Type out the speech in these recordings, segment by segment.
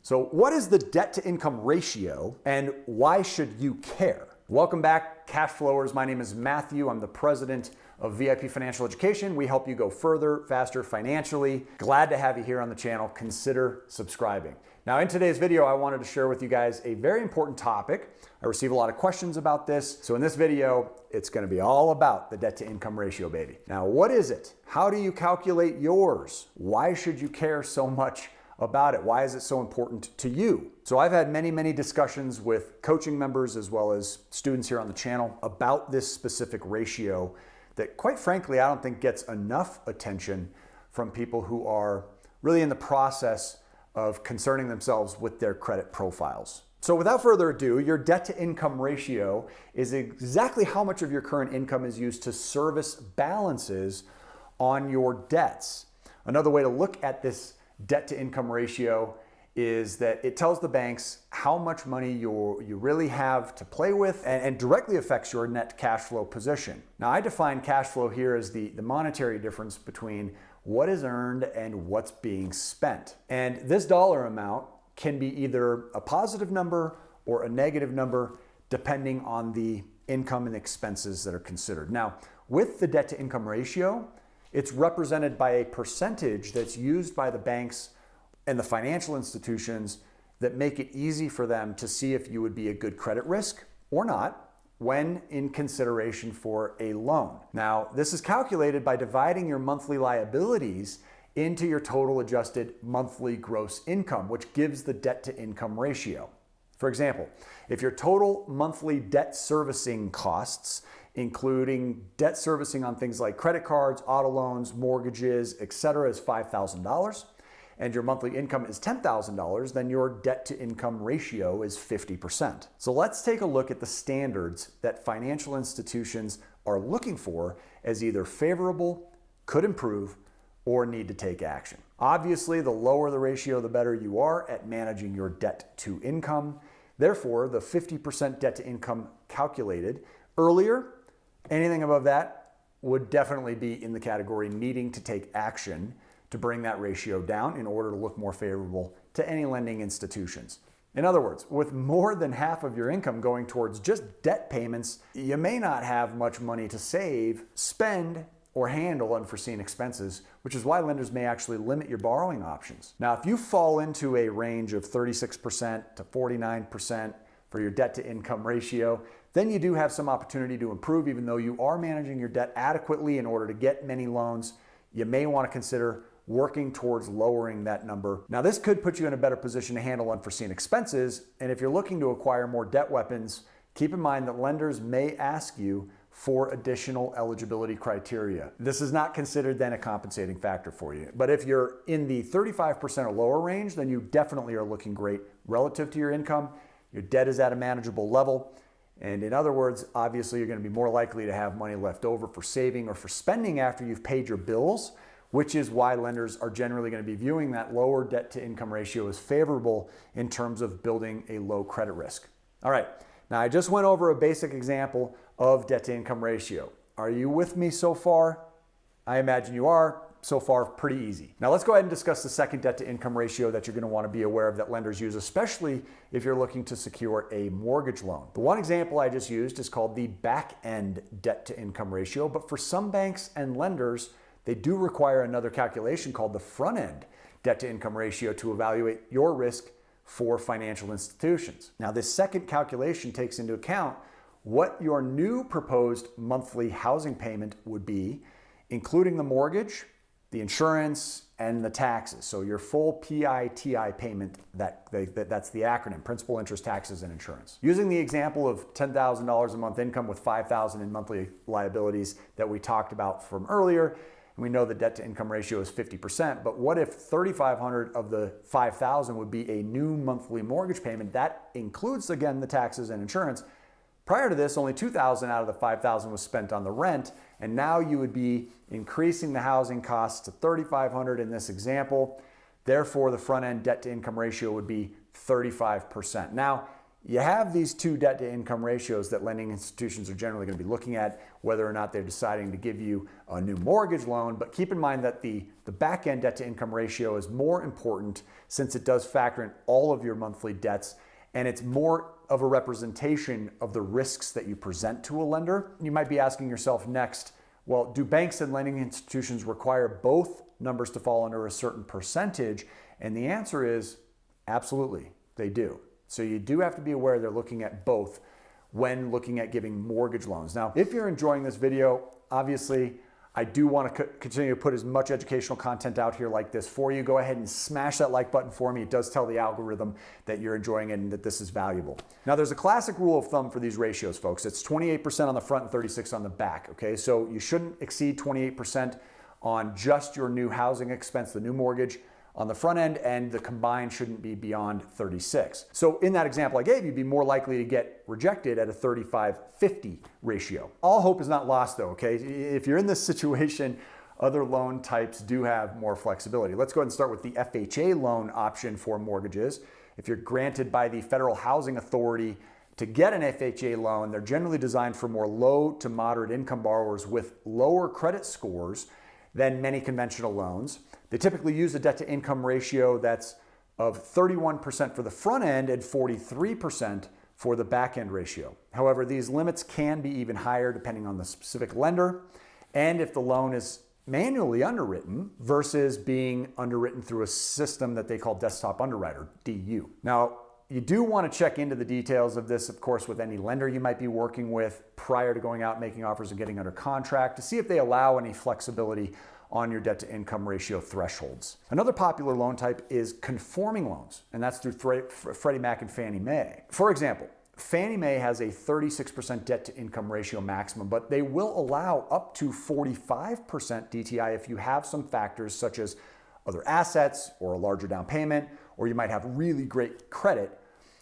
So what is the debt to income ratio and why should you care? Welcome back, cash flowers. My name is Matthew. I'm the president of VIP Financial Education. We help you go further, faster financially. Glad to have you here on the channel. Consider subscribing. Now in today's video, I wanted to share with you guys a very important topic. I receive a lot of questions about this. So in this video, it's gonna be all about the debt to income ratio, baby. Now, what is it? How do you calculate yours? Why should you care so much about it? Why is it so important to you? So I've had many discussions with coaching members as well as students here on the channel about this specific ratio that, quite frankly, I don't think gets enough attention from people who are really in the process of concerning themselves with their credit profiles. So without further ado, your debt to income ratio is exactly how much of your current income is used to service balances on your debts. Another way to look at this debt to income ratio is that it tells the banks how much money you really have to play with and directly affects your net cash flow position. Now, I define cash flow here as the monetary difference between what is earned and what's being spent. And this dollar amount can be either a positive number or a negative number depending on the income and expenses that are considered. Now, with the debt to income ratio, it's represented by a percentage that's used by the banks and the financial institutions that make it easy for them to see if you would be a good credit risk or not when in consideration for a loan. Now, this is calculated by dividing your monthly liabilities into your total adjusted monthly gross income, which gives the debt to income ratio. For example, if your total monthly debt servicing costs, including debt servicing on things like credit cards, auto loans, mortgages, etc., is $5,000, and your monthly income is $10,000, then your debt to income ratio is 50%. So let's take a look at the standards that financial institutions are looking for as either favorable, could improve, or need to take action. Obviously, the lower the ratio, the better you are at managing your debt to income. Therefore, the 50% debt to income calculated earlier, anything above that would definitely be in the category needing to take action to bring that ratio down in order to look more favorable to any lending institutions. In other words, with more than half of your income going towards just debt payments, you may not have much money to save, spend, or handle unforeseen expenses, which is why lenders may actually limit your borrowing options. Now, if you fall into a range of 36% to 49% for your debt to income ratio, then you do have some opportunity to improve. Even though you are managing your debt adequately in order to get many loans, you may want to consider working towards lowering that number. Now, this could put you in a better position to handle unforeseen expenses. And if you're looking to acquire more debt weapons, keep in mind that lenders may ask you for additional eligibility criteria. This is not considered then a compensating factor for you. But if you're in the 35% or lower range, then you definitely are looking great relative to your income. Your debt is at a manageable level. And in other words, obviously you're going to be more likely to have money left over for saving or for spending after you've paid your bills, which is why lenders are generally going to be viewing that lower debt to income ratio as favorable in terms of building a low credit risk. All right, now I just went over a basic example of debt to income ratio. Are you with me so far? I imagine you are. So far, pretty easy. Now let's go ahead and discuss the second debt to income ratio that you're going to want to be aware of that lenders use, especially if you're looking to secure a mortgage loan. The one example I just used is called the back end debt to income ratio, but for some banks and lenders, they do require another calculation called the front end debt to income ratio to evaluate your risk for financial institutions. Now, this second calculation takes into account what your new proposed monthly housing payment would be, including the mortgage, the insurance, and the taxes. So your full PITI payment, that's the acronym, principal, interest, taxes, and insurance. Using the example of $10,000 a month income with $5,000 in monthly liabilities that we talked about from earlier, and we know the debt to income ratio is 50%, but what if $3,500 of the $5,000 would be a new monthly mortgage payment? That includes, again, the taxes and insurance. Prior to this, only $2,000 out of the $5,000 was spent on the rent, and now you would be increasing the housing costs to $3,500 in this example. Therefore, the front end debt to income ratio would be 35%. Now, you have these two debt to income ratios that lending institutions are generally going to be looking at, whether or not they're deciding to give you a new mortgage loan. But keep in mind that the back end debt to income ratio is more important since it does factor in all of your monthly debts, and it's more of a representation of the risks that you present to a lender. You might be asking yourself next, well, do banks and lending institutions require both numbers to fall under a certain percentage? And the answer is absolutely, they do. So you do have to be aware they're looking at both when looking at giving mortgage loans. Now, if you're enjoying this video, obviously, I do want to continue to put as much educational content out here like this for you. Go ahead and smash that like button for me. It does tell the algorithm that you're enjoying it and that this is valuable. Now, there's a classic rule of thumb for these ratios, folks. It's 28% on the front and 36% on the back, okay? So you shouldn't exceed 28% on just your new housing expense, the new mortgage, on the front end, and the combined shouldn't be beyond 36. So in that example I gave, you'd be more likely to get rejected at a 35-50 ratio. All hope is not lost though, okay? If you're in this situation, other loan types do have more flexibility. Let's go ahead and start with the FHA loan option for mortgages. If you're granted by the Federal Housing Authority to get an FHA loan, they're generally designed for more low to moderate income borrowers with lower credit scores than many conventional loans. They typically use a debt to income ratio that's of 31% for the front end and 43% for the back end ratio. However, these limits can be even higher depending on the specific lender and if the loan is manually underwritten versus being underwritten through a system that they call desktop underwriter, DU. Now, you do want to check into the details of this, of course, with any lender you might be working with prior to going out and making offers and getting under contract to see if they allow any flexibility on your debt to income ratio thresholds. Another popular loan type is conforming loans, and that's through Freddie Mac and Fannie Mae. For example, Fannie Mae has a 36% debt to income ratio maximum, but they will allow up to 45% DTI if you have some factors such as other assets or a larger down payment, or you might have really great credit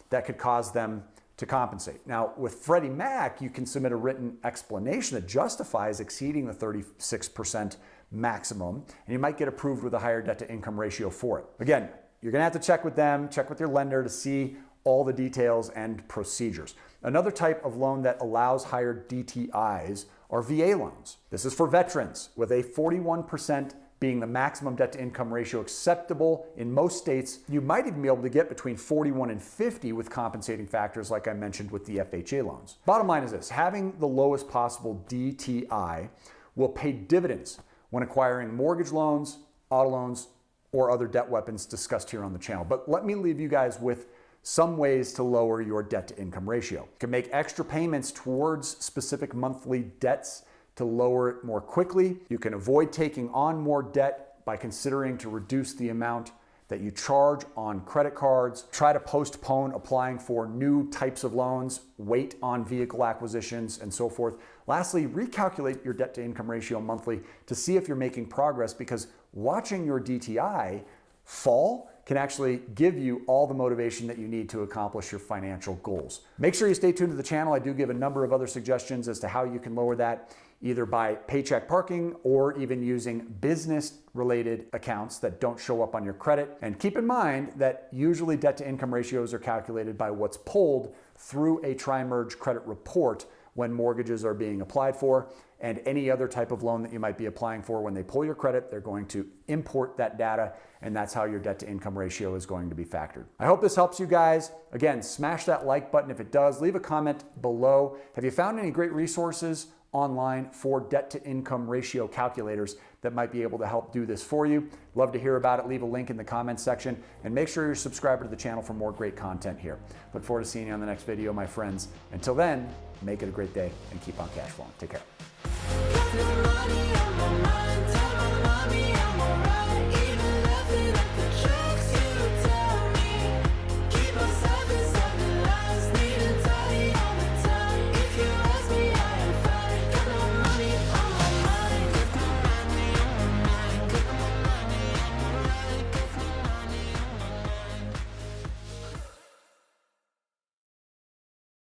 that could cause them to compensate. Now, with Freddie Mac, you can submit a written explanation that justifies exceeding the 36% maximum, and you might get approved with a higher debt to income ratio for it. Again, you're gonna have to check with them, check with your lender to see all the details and procedures. Another type of loan that allows higher DTIs are VA loans. This is for veterans, with a 41% being the maximum debt to income ratio acceptable in most states. You might even be able to get between 41 and 50 with compensating factors like I mentioned with the FHA loans. Bottom line is this, having the lowest possible DTI will pay dividends when acquiring mortgage loans, auto loans, or other debt weapons discussed here on the channel. But let me leave you guys with some ways to lower your debt to income ratio. You can make extra payments towards specific monthly debts to lower it more quickly. You can avoid taking on more debt by considering to reduce the amount that you charge on credit cards. Try to postpone applying for new types of loans, wait on vehicle acquisitions, and so forth. Lastly, recalculate your debt to income ratio monthly to see if you're making progress, because watching your DTI fall can actually give you all the motivation that you need to accomplish your financial goals. Make sure you stay tuned to the channel. I do give a number of other suggestions as to how you can lower that, either by paycheck parking or even using business-related accounts that don't show up on your credit. And keep in mind that usually debt to income ratios are calculated by what's pulled through a tri-merge credit report when mortgages are being applied for, and any other type of loan that you might be applying for. When they pull your credit, they're going to import that data, and that's how your debt to income ratio is going to be factored. I hope this helps you guys. Again, smash that like button if it does. Leave a comment below. Have you found any great resources online for debt to income ratio calculators that might be able to help do this for you? Love to hear about it. Leave a link in the comments section, and make sure you're subscribed to the channel for more great content here. Look forward to seeing you on the next video, my friends. Until then, make it a great day and keep on cash flowing. Take care.